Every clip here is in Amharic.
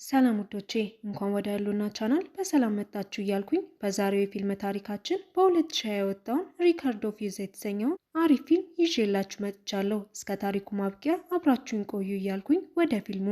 ሰላም ውዶቼ እንኳን ወደ ህሉና ቻናል በሰላም መጣችሁ እያልኩኝ በዛሬው የፊልም ታሪካችን በ2020 የወጣውን ሪካርድ ኦፍ ዩዝ የተሰኘውን አሪፍ ፊልም ይዤላችሁ መጥቻለሁ። እስከ ታሪኩ ማብቂያ አብራችሁን ቆዩ እያልኩኝ ወደ ፊልሙ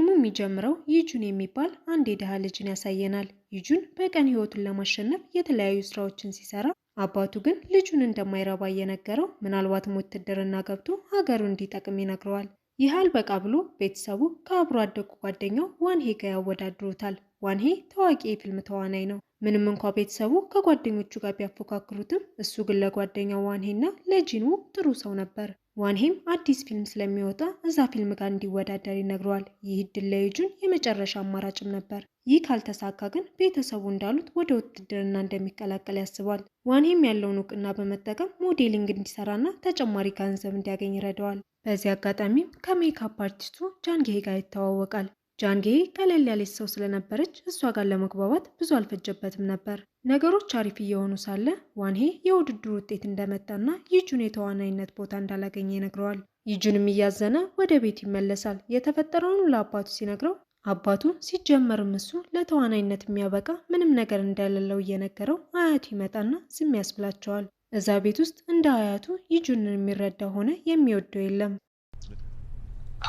የሚጀምረው ይጁን የሚባል አንድ የድሃ ልጅን ያሳየናል። ይጁን በቀን ህይወቱን ለማሸነፍ የተለያዩ ስራዎችን ሲሰራ አባቱ ግን ልጁን እንደማይረባ እየነገረው ምናልባትም ውትድርና ገብቶ ሀገሩ እንዲጠቅም ይነግረዋል። ይህ አልበቃ ብሎ ቤተሰቡ ከአብሮ አደጉ ጓደኛው ዋንሄ ጋር ያወዳድሩታል። ዋንሄ ታዋቂ የፊልም ተዋናይ ነው። ምንም እንኳ ቤተሰቡ ከጓደኞቹ ጋር ቢያፎካክሩትም እሱ ግን ለጓደኛው ዋንሄና ለጂኑ ጥሩ ሰው ነበር። ዋንሄም አዲስ ፊልም ስለሚወጣ እዛ ፊልም ጋር እንዲወዳደር ይነግረዋል። ይህ እድል ለይጁን የመጨረሻ አማራጭም ነበር። ይህ ካልተሳካ ግን ቤተሰቡ እንዳሉት ወደ ውትድርና እንደሚቀላቀል ያስባል። ዋንሄም ያለውን እውቅና በመጠቀም ሞዴሊንግ እንዲሰራና ተጨማሪ ገንዘብ እንዲያገኝ ይረዳዋል። በዚህ አጋጣሚም ከሜካፕ አርቲስቱ ጃንጌ ጋር ይተዋወቃል። ጃንጌ ቀለል ያለች ሰው ስለነበረች እሷ ጋር ለመግባባት ብዙ አልፈጀበትም ነበር። ነገሮች አሪፍ እየሆኑ ሳለ ዋንሄ የውድድሩ ውጤት እንደመጣና ይጁን የተዋናይነት ቦታ እንዳላገኘ ይነግረዋል። ይጁንም እያዘነ ወደ ቤት ይመለሳል። የተፈጠረውን ለአባቱ ሲነግረው አባቱ ሲጀመርም እሱ ለተዋናይነት የሚያበቃ ምንም ነገር እንደሌለው እየነገረው አያቱ ይመጣና ዝም ያስብላቸዋል። እዛ ቤት ውስጥ እንደ አያቱ ይጁንን የሚረዳው ሆነ የሚወደው የለም።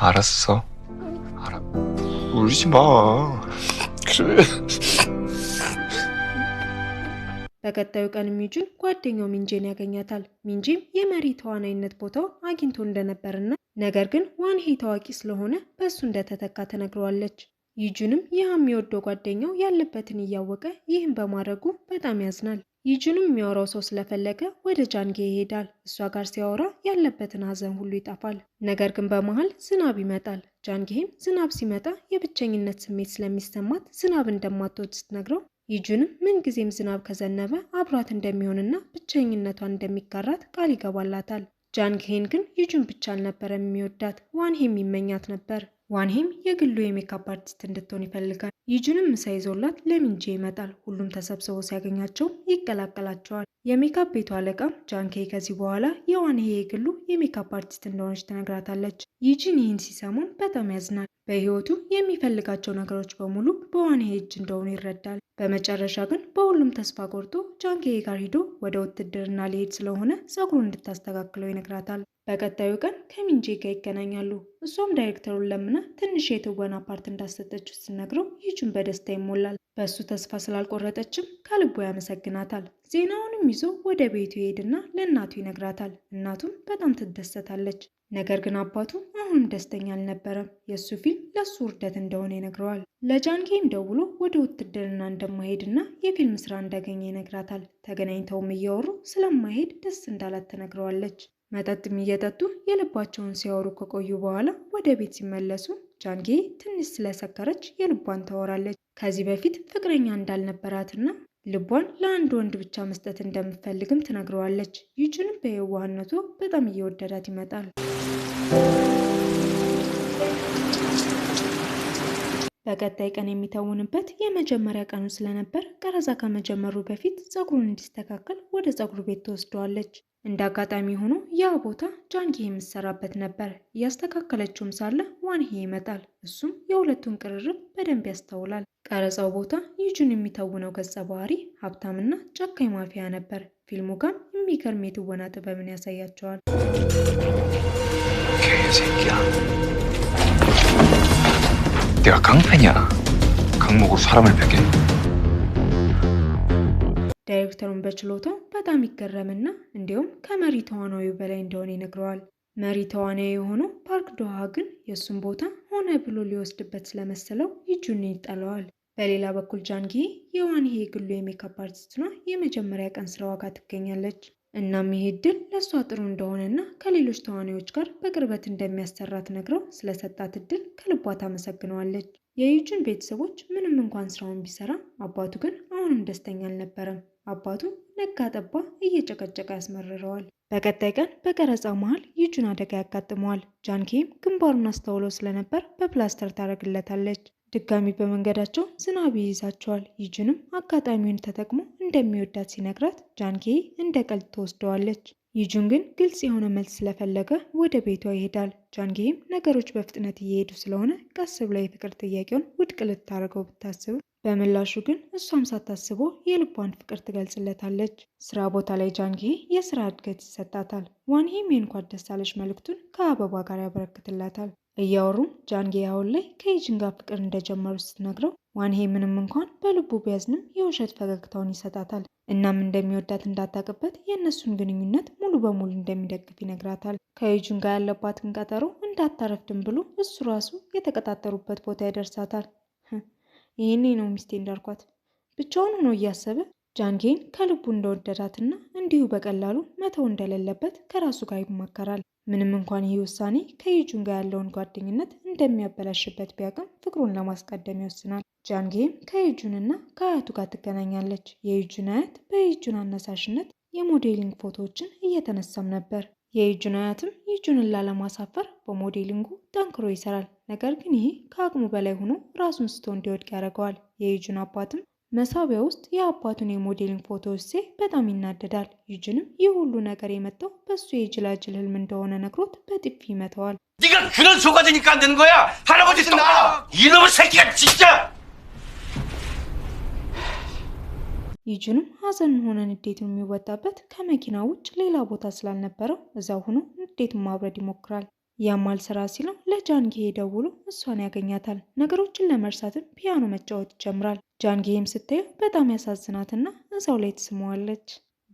알았어. 알아. 울지 마. 그래. በቀጣዩ ቀን ሚጁን ጓደኛው ሚንጄን ያገኛታል። ሚንጄም የመሪ ተዋናይነት ቦታው አግኝቶ እንደነበርና ነገር ግን ዋንሄ ታዋቂ ስለሆነ በእሱ እንደተተካ ተነግረዋለች። ይጁንም ይህ የሚወደው ጓደኛው ያለበትን እያወቀ ይህን በማድረጉ በጣም ያዝናል። ይጁንም የሚያወራው ሰው ስለፈለገ ወደ ጃንጌ ይሄዳል። እሷ ጋር ሲያወራ ያለበትን ሀዘን ሁሉ ይጠፋል። ነገር ግን በመሃል ዝናብ ይመጣል። ጃንጌም ዝናብ ሲመጣ የብቸኝነት ስሜት ስለሚሰማት ዝናብ እንደማትወድ ስትነግረው ይጁንም ምንጊዜም ዝናብ ከዘነበ አብሯት እንደሚሆንና ብቸኝነቷን እንደሚጋራት ቃል ይገባላታል። ጃንጌን ግን ይጁን ብቻ አልነበረም የሚወዳት ዋንሄም ይመኛት ነበር። ዋንሄም የግሉ የሜካፕ አርቲስት እንድትሆን ይፈልጋል። ይጁንም ምሳ ይዞላት ለሚንጄ ይመጣል። ሁሉም ተሰብስበው ሲያገኛቸው ይቀላቀላቸዋል። የሜካፕ ቤቱ አለቃም ጃንጌ ከዚህ በኋላ የዋንሄ የግሉ የሜካፕ አርቲስት እንደሆነች ትነግራታለች። ይጂን ይህን ሲሰሙን በጣም ያዝናል። በህይወቱ የሚፈልጋቸው ነገሮች በሙሉ በዋንሄ እጅ እንደሆኑ ይረዳል። በመጨረሻ ግን በሁሉም ተስፋ ቆርጦ ጃንጌ ጋር ሂዶ ወደ ውትድርና ሊሄድ ስለሆነ ጸጉሩን እንድታስተካክለው ይነግራታል። በቀጣዩ ቀን ከሚንጄ ጋር ይገናኛሉ። እሷም ዳይሬክተሩን ለምና ትንሽ የትወና ፓርት እንዳሰጠችው ስትነግረው ይጁን በደስታ ይሞላል። በእሱ ተስፋ ስላልቆረጠችም ከልቦ ያመሰግናታል። ዜናውንም ይዞ ወደ ቤቱ ይሄድና ለእናቱ ይነግራታል። እናቱም በጣም ትደሰታለች። ነገር ግን አባቱ አሁንም ደስተኛ አልነበረም። የእሱ ፊልም ለእሱ ውርደት እንደሆነ ይነግረዋል። ለጃንጌም ደውሎ ወደ ውትድርና እንደማይሄድና የፊልም ስራ እንዳገኘ ይነግራታል። ተገናኝተውም እያወሩ ስለማይሄድ ደስ እንዳላት ትነግረዋለች። መጠጥም እየጠጡ የልባቸውን ሲያወሩ ከቆዩ በኋላ ወደ ቤት ሲመለሱ ጃንጌ ትንሽ ስለሰከረች የልቧን ታወራለች። ከዚህ በፊት ፍቅረኛ እንዳልነበራትና ልቧን ለአንድ ወንድ ብቻ መስጠት እንደምትፈልግም ትነግረዋለች። ይጁንም በየዋህነቱ በጣም እየወደዳት ይመጣል። በቀጣይ ቀን የሚተውንበት የመጀመሪያ ቀኑ ስለነበር ቀረጻ ከመጀመሩ በፊት ጸጉሩን እንዲስተካከል ወደ ጸጉር ቤት ትወስደዋለች። እንደ አጋጣሚ ሆኖ ያ ቦታ ጃንጌ የምትሰራበት ነበር። እያስተካከለችውም ሳለ ዋንሄ ይመጣል። እሱም የሁለቱን ቅርርብ በደንብ ያስተውላል። ቀረጻው ቦታ ይጁን የሚተውነው ገጸ ባህሪ ሀብታምና ጨካኝ ማፊያ ነበር። ፊልሙ ጋር የሚገርም የትወና ጥበብን ያሳያቸዋል። 개새끼야. 내가 깡패냐? 강목으로 사람을 베게? ዳይሬክተሩን በችሎታው በጣም ይገረምና እንዲሁም ከመሪ ተዋናዩ በላይ እንደሆነ ይነግረዋል። መሪ ተዋናዩ የሆነው ፓርክ ዶሃ ግን የእሱን ቦታ ሆነ ብሎ ሊወስድበት ስለመሰለው ይጁን ይጠለዋል። በሌላ በኩል ጃንጌ የዋንሄ የግሉ የሜካፕ አርቲስትና የመጀመሪያ ቀን ስራዋ ጋር ትገኛለች። እናም ይህ እድል ለእሷ ጥሩ እንደሆነና ከሌሎች ተዋናዮች ጋር በቅርበት እንደሚያሰራት ነግረው ስለሰጣት እድል ከልቧ ታመሰግነዋለች። የዩጁን ቤተሰቦች ምንም እንኳን ስራውን ቢሰራ አባቱ ግን አሁንም ደስተኛ አልነበረም። አባቱ ነጋ ጠባ እየጨቀጨቀ ያስመርረዋል። በቀጣይ ቀን በቀረጻው መሃል ይጁን አደጋ ያጋጥመዋል። ጃንጌም ግንባሩን አስተውሎ ስለነበር በፕላስተር ታደርግለታለች። ድጋሚ በመንገዳቸው ዝናብ ይይዛቸዋል። ይጁንም አጋጣሚውን ተጠቅሞ እንደሚወዳት ሲነግራት ጃንጌ እንደ ቀልድ ትወስደዋለች። ይጁን ግን ግልጽ የሆነ መልስ ስለፈለገ ወደ ቤቷ ይሄዳል። ጃንጌም ነገሮች በፍጥነት እየሄዱ ስለሆነ ቀስ ብላ የፍቅር ጥያቄውን ውድቅ ልታደርገው ብታስብ በምላሹ ግን እሷም ሳታስበው የልቧን ፍቅር ትገልጽለታለች። ስራ ቦታ ላይ ጃንጌ የስራ እድገት ይሰጣታል። ዋንሄም የእንኳን ደስ አለሽ መልእክቱን ከአበባ ጋር ያበረክትላታል። እያወሩም ጃንጌ አሁን ላይ ከይጅን ጋር ፍቅር እንደጀመሩ ስትነግረው ዋንሄ ምንም እንኳን በልቡ ቢያዝንም የውሸት ፈገግታውን ይሰጣታል። እናም እንደሚወዳት እንዳታቅበት የእነሱን ግንኙነት ሙሉ በሙሉ እንደሚደግፍ ይነግራታል። ከይጁን ጋር ያለባትን ቀጠሮ እንዳታረፍድም ብሎ እሱ ራሱ የተቀጣጠሩበት ቦታ ያደርሳታል። ይህኔ ነው ሚስቴ እንዳልኳት። ብቻውን ሆኖ እያሰበ ጃንጌን ከልቡ እንደወደዳትና እንዲሁ በቀላሉ መተው እንደሌለበት ከራሱ ጋር ይማከራል። ምንም እንኳን ይህ ውሳኔ ከይጁን ጋር ያለውን ጓደኝነት እንደሚያበላሽበት ቢያውቅም ፍቅሩን ለማስቀደም ይወስናል። ጃንጌም ከይጁንና ከአያቱ ጋር ትገናኛለች። የይጁን አያት በይጁን አነሳሽነት የሞዴሊንግ ፎቶዎችን እየተነሳም ነበር። የይጁን አያትም ይጁንን ላለማሳፈር በሞዴሊንጉ ጠንክሮ ይሰራል። ነገር ግን ይህ ከአቅሙ በላይ ሆኖ ራሱን ስቶ እንዲወድቅ ያደርገዋል። የይጁን አባትም መሳቢያ ውስጥ የአባቱን የሞዴሊንግ ፎቶዎች ሲያይ በጣም ይናደዳል። ይጁንም ይህ ሁሉ ነገር የመጣው በሱ የጅላጅል ህልም እንደሆነ ነግሮት በጥፊ ይመተዋል። 네가 그런 속아지니까 안 되는 거야. 할아버지 똑바로. 이놈의 새끼가 진짜. ይጁንም ሀዘንን ሆነ ንዴቱን የሚወጣበት ከመኪና ውጭ ሌላ ቦታ ስላልነበረው እዛው ሆኖ ንዴቱን ማብረድ ይሞክራል። ያም አልሰራ ሲለው ለጃንጌ ደውሎ እሷን ያገኛታል። ነገሮችን ለመርሳትም ፒያኖ መጫወት ይጀምራል። ጃንጌም ስታየው በጣም ያሳዝናትና እዛው ላይ ትስመዋለች።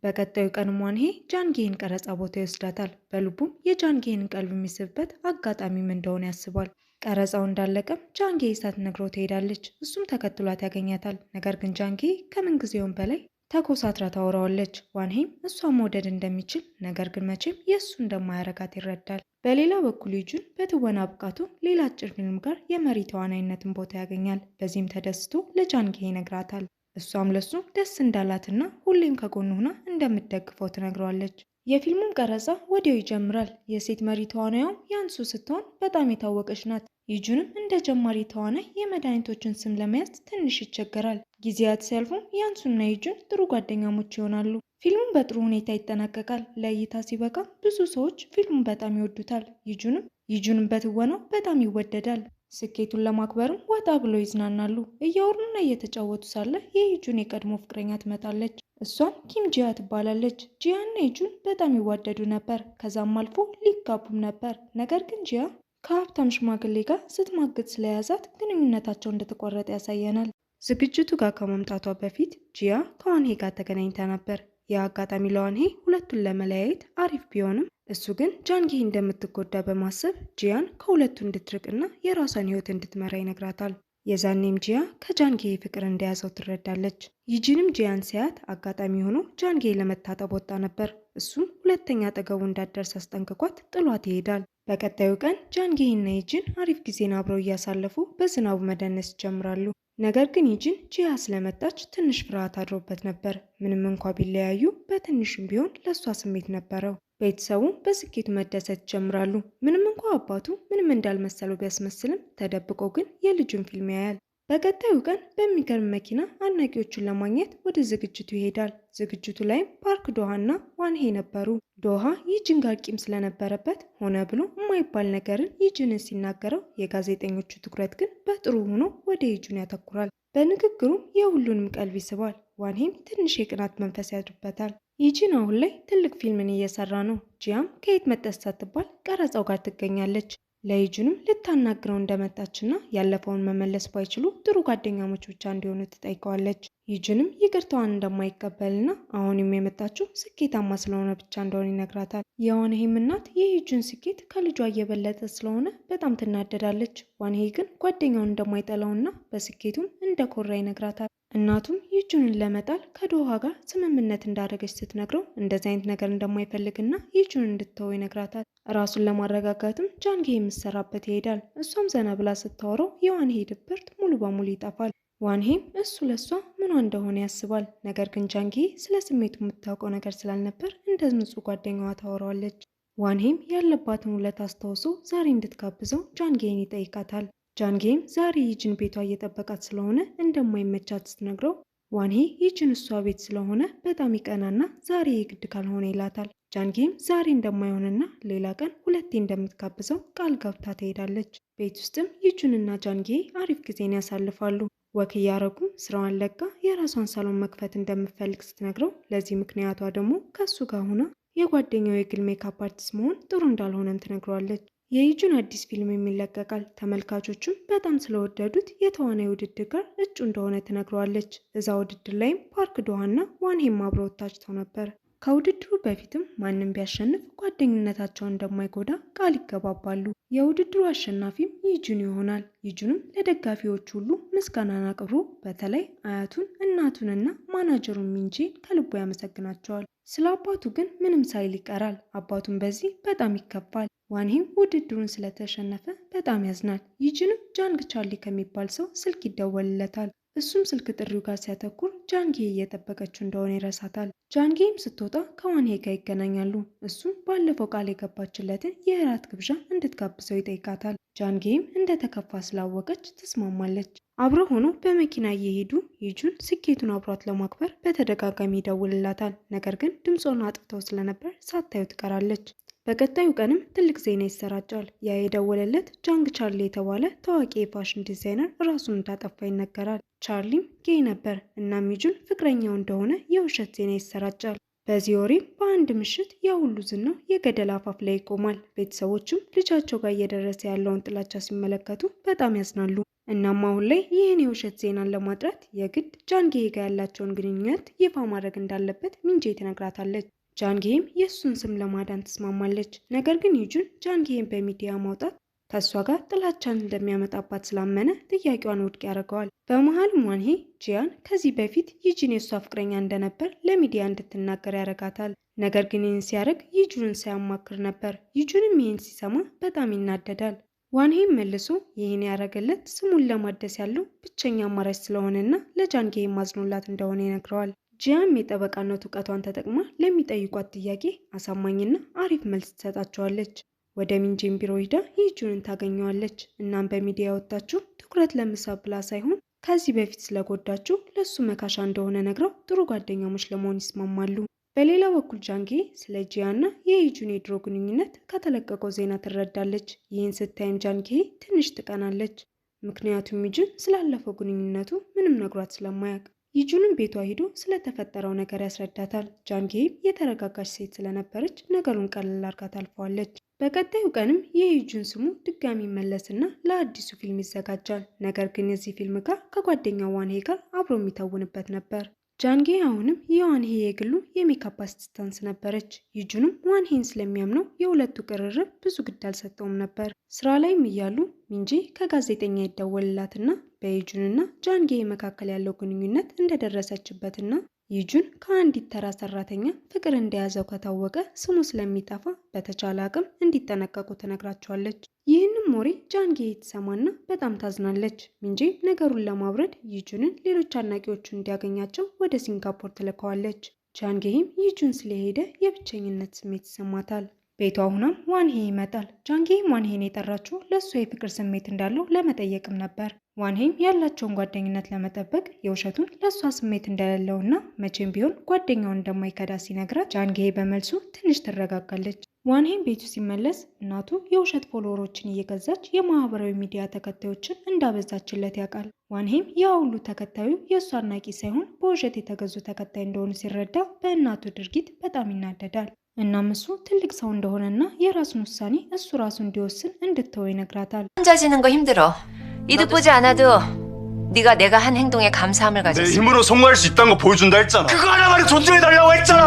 በቀጣዩ ቀን ዋንሄ ጃንጌን ቀረጻ ቦታ ይወስዳታል። በልቡም የጃንጌን ቀልብ የሚስብበት አጋጣሚም እንደሆነ ያስባል። ቀረጻው እንዳለቀም ጃንጌ ሳትነግረው ትሄዳለች። እሱም ተከትሏት ያገኛታል። ነገር ግን ጃንጌ ከምንጊዜውም በላይ ተኮሳትራ ታወራዋለች። ዋንሄም እሷን መውደድ እንደሚችል ነገር ግን መቼም የእሱ እንደማያረጋት ይረዳል። በሌላ በኩል ይጁን በትወና ብቃቱ ሌላ አጭር ፊልም ጋር የመሪ ተዋናይነትን ቦታ ያገኛል። በዚህም ተደስቶ ለጃንጌ ይነግራታል። እሷም ለሱ ደስ እንዳላትና ሁሌም ከጎኑ ሆና እንደምትደግፈው ትነግረዋለች። የፊልሙም ቀረጻ ወዲያው ይጀምራል። የሴት መሪ ተዋናያውም ያንሱ ስትሆን በጣም የታወቀች ናት። ይጁንም እንደ ጀማሪ ተዋናይ የመድኃኒቶችን ስም ለመያዝ ትንሽ ይቸገራል። ጊዜያት ሲያልፉም ያንሱና ይጁን ጥሩ ጓደኛሞች ይሆናሉ። ፊልሙም በጥሩ ሁኔታ ይጠናቀቃል። ለእይታ ሲበቃ ብዙ ሰዎች ፊልሙን በጣም ይወዱታል። ይጁንም በትወናው በጣም ይወደዳል። ስኬቱን ለማክበርም ወጣ ብለው ይዝናናሉ። እያወሩና እየተጫወቱ ሳለ የይጁን የቀድሞ ፍቅረኛ ትመጣለች። እሷም ኪም ጂያ ትባላለች። ጂያና ይጁን በጣም ይዋደዱ ነበር። ከዛም አልፎ ሊጋቡም ነበር። ነገር ግን ጂያ ከሀብታም ሽማግሌ ጋር ስትማግጥ ስለያዛት ግንኙነታቸው እንደተቋረጠ ያሳየናል። ዝግጅቱ ጋር ከመምጣቷ በፊት ጂያ ከዋንሄ ጋር ተገናኝታ ነበር። ያ አጋጣሚ ለዋንሄ ሁለቱን ለመለያየት አሪፍ ቢሆንም እሱ ግን ጃንጌ እንደምትጎዳ በማሰብ ጂያን ከሁለቱ እንድትርቅና የራሷን ሕይወት እንድትመራ ይነግራታል። የዛኔም ጂያ ከጃንጌ ፍቅር እንደያዘው ትረዳለች። ይጂንም ጂያን ሲያት አጋጣሚ ሆኖ ጃንጌ ለመታጠብ ወጣ ነበር። እሱም ሁለተኛ አጠገቡ እንዳትደርስ አስጠንቅቋት ጥሏት ይሄዳል። በቀጣዩ ቀን ጃንጌና ይጂን አሪፍ ጊዜን አብረው እያሳለፉ በዝናቡ መደነስ ይጀምራሉ። ነገር ግን ይጂን ጂያ ስለመጣች ትንሽ ፍርሃት አድሮበት ነበር። ምንም እንኳ ቢለያዩ በትንሽም ቢሆን ለእሷ ስሜት ነበረው። ቤተሰቡ በስኬቱ መደሰት ይጀምራሉ። ምንም እንኳ አባቱ ምንም እንዳልመሰለው ቢያስመስልም ተደብቆ ግን የልጁን ፊልም ያያል። በቀጣዩ ቀን በሚገርም መኪና አድናቂዎቹን ለማግኘት ወደ ዝግጅቱ ይሄዳል። ዝግጅቱ ላይም ፓርክ ዶሃና ዋንሄ ነበሩ። ዶሃ ይጂን ጋር ቂም ስለነበረበት ሆነ ብሎ የማይባል ነገርን ይጂንን ሲናገረው፣ የጋዜጠኞቹ ትኩረት ግን በጥሩ ሆኖ ወደ ይጂን ያተኩራል። በንግግሩም የሁሉንም ቀልብ ይስባል። ዋንሄም ትንሽ የቅናት መንፈስ ያድርበታል። ይጂን አሁን ላይ ትልቅ ፊልምን እየሰራ ነው። ጂያም ከየት መጣች ሳትባል ቀረጻው ጋር ትገኛለች። ለይጂንም ልታናግረው እንደመጣችና ያለፈውን መመለስ ባይችሉ ጥሩ ጓደኛሞች ብቻ እንዲሆኑ ትጠይቀዋለች። ይጂንም ይቅርታዋን እንደማይቀበልና አሁንም የመጣችው ስኬታማ ስለሆነ ብቻ እንደሆነ ይነግራታል። የዋንሄም እናት የይጂን ስኬት ከልጇ እየበለጠ ስለሆነ በጣም ትናደዳለች። ዋንሄ ግን ጓደኛውን እንደማይጠላውና በስኬቱም እንደኮራ ይነግራታል። እናቱም ይጂንን ለመጣል ከዶሃ ጋር ስምምነት እንዳደረገች ስትነግረው እንደዚህ አይነት ነገር እንደማይፈልግና ይጂንን እንድትተው ይነግራታል። ራሱን ለማረጋጋትም ጃንጌ የምትሰራበት ይሄዳል። እሷም ዘና ብላ ስታወራው የዋንሄ ድብርት ሙሉ በሙሉ ይጠፋል። ዋንሄም እሱ ለእሷ ምኗ እንደሆነ ያስባል። ነገር ግን ጃንጌ ስለ ስሜቱ የምታውቀው ነገር ስላልነበር እንደ ንጹህ ጓደኛዋ ታወራዋለች። ዋንሄም ያለባትን ውለት አስታውሶ ዛሬ እንድትጋብዘው ጃንጌን ይጠይቃታል። ጃንጌም ዛሬ ይጂን ቤቷ እየጠበቃት ስለሆነ እንደማይመቻት ስትነግረው ዋንሄ ይጂን እሷ ቤት ስለሆነ በጣም ይቀናና ዛሬ የግድ ካልሆነ ይላታል። ጃንጌም ዛሬ እንደማይሆንና ሌላ ቀን ሁለቴ እንደምትጋብዘው ቃል ገብታ ትሄዳለች። ቤት ውስጥም ይጁንና ጃንጌ አሪፍ ጊዜን ያሳልፋሉ። ወክ እያረጉም ስራዋን ለቃ የራሷን ሳሎን መክፈት እንደምትፈልግ ስትነግረው ለዚህ ምክንያቷ ደግሞ ከሱ ጋር ሆና የጓደኛው የግል ሜካፕ አርቲስት መሆን ጥሩ እንዳልሆነም ትነግረዋለች። የይጁን አዲስ ፊልም የሚለቀቃል። ተመልካቾቹም በጣም ስለወደዱት የተዋናይ ውድድር ጋር እጩ እንደሆነ ትነግረዋለች። እዛ ውድድር ላይም ፓርክ ዶሃና ዋንሄም አብረው ታጭተው ነበር። ከውድድሩ በፊትም ማንም ቢያሸንፍ ጓደኝነታቸውን እንደማይጎዳ ቃል ይገባባሉ። የውድድሩ አሸናፊም ይጁን ይሆናል። ይጁንም ለደጋፊዎች ሁሉ ምስጋናን አቅርቦ በተለይ አያቱን፣ እናቱንና ማናጀሩን ሚንጂን ከልቦ ያመሰግናቸዋል። ስለ አባቱ ግን ምንም ሳይል ይቀራል። አባቱን በዚህ በጣም ይከፋል። ዋንሄም ውድድሩን ስለተሸነፈ በጣም ያዝናል። ይጁንም ጃንግ ቻርሊ ከሚባል ሰው ስልክ ይደወልለታል። እሱም ስልክ ጥሪው ጋር ሲያተኩር ጃንጌ እየጠበቀችው እንደሆነ ይረሳታል። ጃንጌም ስትወጣ ከዋንሄ ጋር ይገናኛሉ። እሱም ባለፈው ቃል የገባችለትን የእራት ግብዣ እንድትጋብዘው ይጠይቃታል። ጃንጌም እንደተከፋ ስላወቀች ትስማማለች። አብረው ሆኖ በመኪና እየሄዱ ይጁን ስኬቱን አብሯት ለማክበር በተደጋጋሚ ይደውልላታል። ነገር ግን ድምጿን አጥፍተው ስለነበር ሳታዩ ትቀራለች። በቀጣዩ ቀንም ትልቅ ዜና ይሰራጫል። ያ የደወለለት ጃንግ ቻርሊ የተባለ ታዋቂ የፋሽን ዲዛይነር ራሱን እንዳጠፋ ይነገራል። ቻርሊም ጌይ ነበር እና ሚጁን ፍቅረኛው እንደሆነ የውሸት ዜና ይሰራጫል። በዚህ ወሬ በአንድ ምሽት የሁሉ ዝናው የገደል አፋፍ ላይ ይቆማል። ቤተሰቦችም ልጃቸው ጋር እየደረሰ ያለውን ጥላቻ ሲመለከቱ በጣም ያዝናሉ። እናም አሁን ላይ ይህን የውሸት ዜናን ለማጥራት የግድ ጃንጌ ጋር ያላቸውን ግንኙነት ይፋ ማድረግ እንዳለበት ሚንጄ ትነግራታለች። ጃንጌም የእሱን ስም ለማዳን ትስማማለች። ነገር ግን ይጁን ጃንጌን በሚዲያ ማውጣት ከእሷ ጋር ጥላቻን እንደሚያመጣባት ስላመነ ጥያቄዋን ውድቅ ያደርገዋል። በመሀልም ዋንሄ ጂያን ከዚህ በፊት ይጂን የእሷ ፍቅረኛ እንደነበር ለሚዲያ እንድትናገር ያደርጋታል። ነገር ግን ይህን ሲያደርግ ይጁንን ሳያማክር ነበር። ይጁንም ይህን ሲሰማ በጣም ይናደዳል። ዋንሄም መልሶ ይህን ያደረገለት ስሙን ለማደስ ያለው ብቸኛ አማራጭ ስለሆነና ለጃንጌ ማዝኖላት እንደሆነ ይነግረዋል። ጂያም የጠበቃነት እውቀቷን ተጠቅማ ለሚጠይቋት ጥያቄ አሳማኝና አሪፍ መልስ ትሰጣቸዋለች። ወደ ሚንጂን ቢሮ ሂዳ ይጁንን ታገኘዋለች። እናም በሚዲያ ያወጣችው ትኩረት ለመሳብ ብላ ሳይሆን ከዚህ በፊት ስለጎዳችው ለሱ መካሻ እንደሆነ ነግረው ጥሩ ጓደኛሞች ለመሆን ይስማማሉ። በሌላ በኩል ጃንጌ ስለ ጂያና የይጁን የድሮ ግንኙነት ከተለቀቀው ዜና ትረዳለች። ይህን ስታይም ጃንጌ ትንሽ ትቀናለች። ምክንያቱም ይጁን ስላለፈው ግንኙነቱ ምንም ነግሯት ስለማያውቅ። ይጁንም ቤቷ ሂዶ ስለተፈጠረው ነገር ያስረዳታል። ጃንጌም የተረጋጋች ሴት ስለነበረች ነገሩን ቀለል አድርጋ ታልፈዋለች። በቀጣዩ ቀንም የይጁን ስሙ ድጋሚ መለስና ለአዲሱ ፊልም ይዘጋጃል። ነገር ግን የዚህ ፊልም ጋር ከጓደኛው ዋንሄ ጋር አብሮ የሚተውንበት ነበር። ጃንጌ አሁንም የዋንሄ የግሉ የሜካፕ አሲስታንስ ነበረች። ይጁንም ዋንሄን ስለሚያምነው የሁለቱ ቅርርብ ብዙ ግድ አልሰጠውም ነበር። ስራ ላይም እያሉ ሚንጂ ከጋዜጠኛ ይደወልላትና በይጁንና ጃንጌ መካከል ያለው ግንኙነት እንደደረሰችበትና ይጁን ከአንዲት ተራ ሰራተኛ ፍቅር እንደያዘው ከታወቀ ስሙ ስለሚጠፋ በተቻለ አቅም እንዲጠነቀቁ ትነግራቸዋለች። ይህንም ወሬ ጃንጌ ትሰማና በጣም ታዝናለች። ሚንጂ ነገሩን ለማብረድ ይጁንን ሌሎች አድናቂዎቹ እንዲያገኛቸው ወደ ሲንጋፖር ትልከዋለች። ጃንጌም ይጁን ስለሄደ የብቸኝነት ስሜት ይሰማታል። ቤቷ ሁናም ዋንሄ ይመጣል። ጃንጌም ዋንሄን የጠራችው ለእሷ የፍቅር ስሜት እንዳለው ለመጠየቅም ነበር። ዋንሄም ያላቸውን ጓደኝነት ለመጠበቅ የውሸቱን ለእሷ ስሜት እንደሌለውና መቼም ቢሆን ጓደኛውን እንደማይከዳ ሲነግራት ጃንጌ በመልሱ ትንሽ ትረጋጋለች። ዋንሄም ቤቱ ሲመለስ እናቱ የውሸት ፎሎወሮችን እየገዛች የማህበራዊ ሚዲያ ተከታዮችን እንዳበዛችለት ያውቃል። ዋንሄም ያ ሁሉ ተከታዩ የእሱ አድናቂ ሳይሆን በውሸት የተገዙ ተከታይ እንደሆኑ ሲረዳ በእናቱ ድርጊት በጣም ይናደዳል። እናም እሱ ትልቅ ሰው እንደሆነና የራሱን ውሳኔ እሱ ራሱ እንዲወስን እንድትተው ይነግራታል። 혼자 지는 거 힘들어. 이득 보지 않아도 네가 내가 한 행동에 감사함을 내 가졌어. 힘으로 성공할 수 있다는 거 보여준다 했잖아. 그거 하나만은 존중해달라고 했잖아.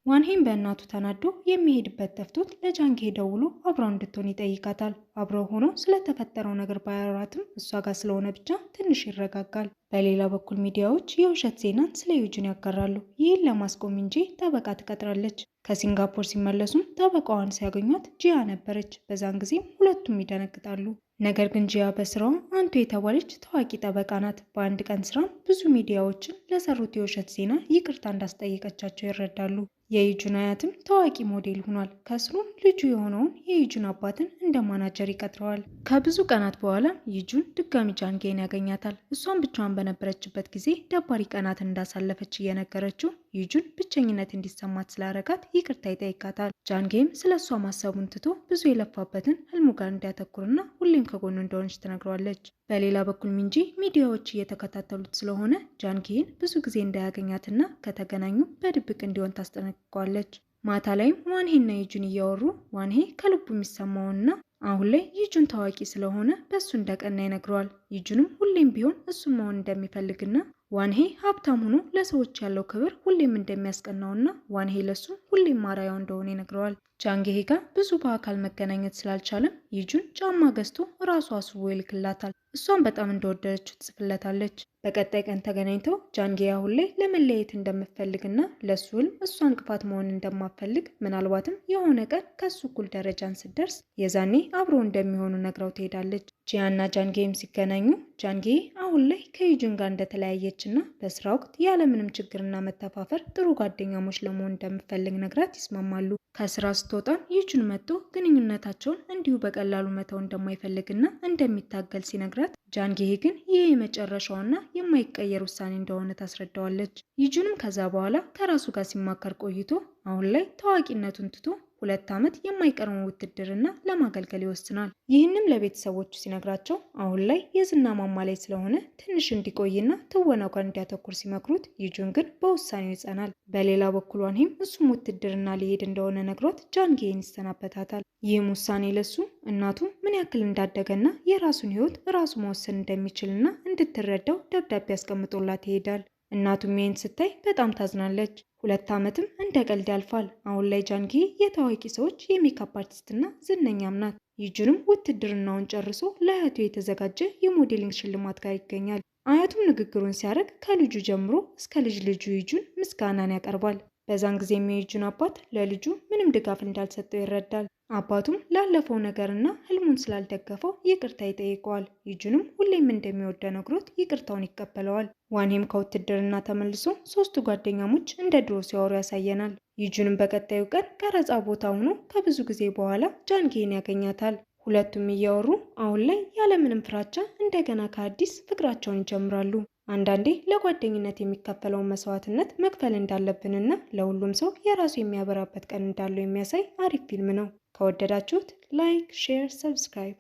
ዋንሄም በእናቱ ተናዶ የሚሄድበት ጠፍቶት ለጃንጌ ደውሎ አብረው እንድትሆን ይጠይቃታል። አብረው ሆኖ ስለተፈጠረው ነገር ባያወራትም እሷ ጋር ስለሆነ ብቻ ትንሽ ይረጋጋል። በሌላ በኩል ሚዲያዎች የውሸት ዜናን ስለ ይጁን ያጋራሉ። ይህን ለማስቆም እንጂ ጠበቃ ትቀጥራለች። ከሲንጋፖር ሲመለሱም ጠበቃዋን ሲያገኟት ጂያ ነበረች። በዛን ጊዜም ሁለቱም ይደነግጣሉ። ነገር ግን ጂያ በስራዋ አንቱ የተባለች ታዋቂ ጠበቃ ናት። በአንድ ቀን ስራም ብዙ ሚዲያዎችን ለሰሩት የውሸት ዜና ይቅርታ እንዳስጠየቀቻቸው ይረዳሉ። የይጁን አያትም ታዋቂ ሞዴል ሆኗል። ከስሩም ልጁ የሆነውን የይጁን አባትን እንደ ማናጀር ይቀጥረዋል። ከብዙ ቀናት በኋላ ይጁን ድጋሚ ጃንጌን ያገኛታል። እሷን ብቻዋን በነበረችበት ጊዜ ደባሪ ቀናትን እንዳሳለፈች እየነገረችው ይጁን ብቸኝነት እንዲሰማት ስላረጋት ይቅርታ ይጠይቃታል። ጃንጌም ስለ እሷ ማሰቡን ትቶ ብዙ የለፋበትን ህልሙ ጋር እንዲያተኩርና ሁሌም ከጎኑ እንደሆነች ትነግረዋለች። በሌላ በኩል ሚንጂ ሚዲያዎች እየተከታተሉት ስለሆነ ጃንጌን ብዙ ጊዜ እንዳያገኛትና ከተገናኙ በድብቅ እንዲሆን ታስጠነቅቀዋለች። ማታ ላይም ዋንሄና ይጁን እያወሩ ዋንሄ ከልቡ የሚሰማውና አሁን ላይ ይጁን ታዋቂ ስለሆነ በእሱ እንደቀና ይነግረዋል። ይጁንም ሁሌም ቢሆን እሱን መሆን እንደሚፈልግና ዋንሄ ሀብታም ሆኖ ለሰዎች ያለው ክብር ሁሌም እንደሚያስቀናውና ዋንሄ ለሱ ሁሌም ማራያው እንደሆነ ይነግረዋል። ጃንጌ ጋር ብዙ በአካል መገናኘት ስላልቻለም ይጁን ጫማ ገዝቶ ራሱ አስቦ ይልክላታል። እሷን በጣም እንደወደደችው ትጽፍለታለች። በቀጣይ ቀን ተገናኝተው ጃንጌ አሁን ላይ ለመለየት እንደምትፈልግና ለሱ ህልም እሷ እንቅፋት መሆን እንደማትፈልግ ምናልባትም የሆነ ቀን ከሱ እኩል ደረጃን ስትደርስ የዛኔ አብሮ እንደሚሆኑ ነግራው ትሄዳለች። ጂያና ጃንጌም ሲገናኙ ጃንጌ አሁን ላይ ከይጁን ጋር እንደተለያየችና በስራ ወቅት ያለምንም ችግርና መተፋፈር ጥሩ ጓደኛሞች ለመሆን እንደምትፈልግ ነግራት ይስማማሉ። ከስራ ስትወጣም ይጁን መጥቶ ግንኙነታቸውን እንዲሁ በቀላሉ መተው እንደማይፈልግና እንደሚታገል ሲነግራት ጃንጌ ግን ይህ የመጨረሻውና የማይቀየር ውሳኔ እንደሆነ ታስረዳዋለች። ይጁንም ከዛ በኋላ ከራሱ ጋር ሲማከር ቆይቶ አሁን ላይ ታዋቂነቱን ትቶ 2 ዓመት የማይቀረውን ውትድርና ለማገልገል ይወስናል። ይህንም ለቤተሰቦቹ ሲነግራቸው አሁን ላይ የዝና ማማ ላይ ስለሆነ ትንሽ እንዲቆይና ትወናው ጋር እንዲያተኩር ሲመክሩት ይጁን ግን በውሳኔው ይጸናል። በሌላ በኩል ዋንሄም እሱም ውትድርና ሊሄድ እንደሆነ ነግሯት ጃንጌን ይሰናበታታል። ይህም ውሳኔ ለሱ እናቱ ምን ያክል እንዳደገና የራሱን ህይወት ራሱ መወሰን እንደሚችልና እንድትረዳው ደብዳቤ ያስቀምጦላት ይሄዳል። እናቱም ይህን ስታይ በጣም ታዝናለች። 2 ዓመትም እንደ ቀልድ ያልፋል። አሁን ላይ ጃንጌ የታዋቂ ሰዎች የሜካፕ አርቲስትና ዝነኛም ናት። ይጁንም ውትድርናውን ጨርሶ ለአያቱ የተዘጋጀ የሞዴሊንግ ሽልማት ጋር ይገኛል። አያቱም ንግግሩን ሲያደርግ ከልጁ ጀምሮ እስከ ልጅ ልጁ ይጁን ምስጋናን ያቀርባል። በዛን ጊዜ የይጁን አባት ለልጁ ምንም ድጋፍ እንዳልሰጠው ይረዳል። አባቱም ላለፈው ነገርና ህልሙን ስላልደገፈው ይቅርታ ይጠይቀዋል። ይጁንም ሁሌም እንደሚወደው ነግሮት ይቅርታውን ይቀበለዋል። ዋንሄም ከውትድርና ተመልሶ 3 ጓደኛሞች እንደ ድሮ ሲያወሩ ያሳየናል። ይጁንም በቀጣዩ ቀን ቀረጻ ቦታ ሆኖ ከብዙ ጊዜ በኋላ ጃንጌን ያገኛታል። ሁለቱም እያወሩ አሁን ላይ ያለምንም ፍራቻ እንደገና ከአዲስ ፍቅራቸውን ይጀምራሉ። አንዳንዴ ለጓደኝነት የሚከፈለውን መስዋዕትነት መክፈል እንዳለብንና ለሁሉም ሰው የራሱ የሚያበራበት ቀን እንዳለው የሚያሳይ አሪፍ ፊልም ነው። ከወደዳችሁት ላይክ፣ ሼር፣ ሰብስክራይብ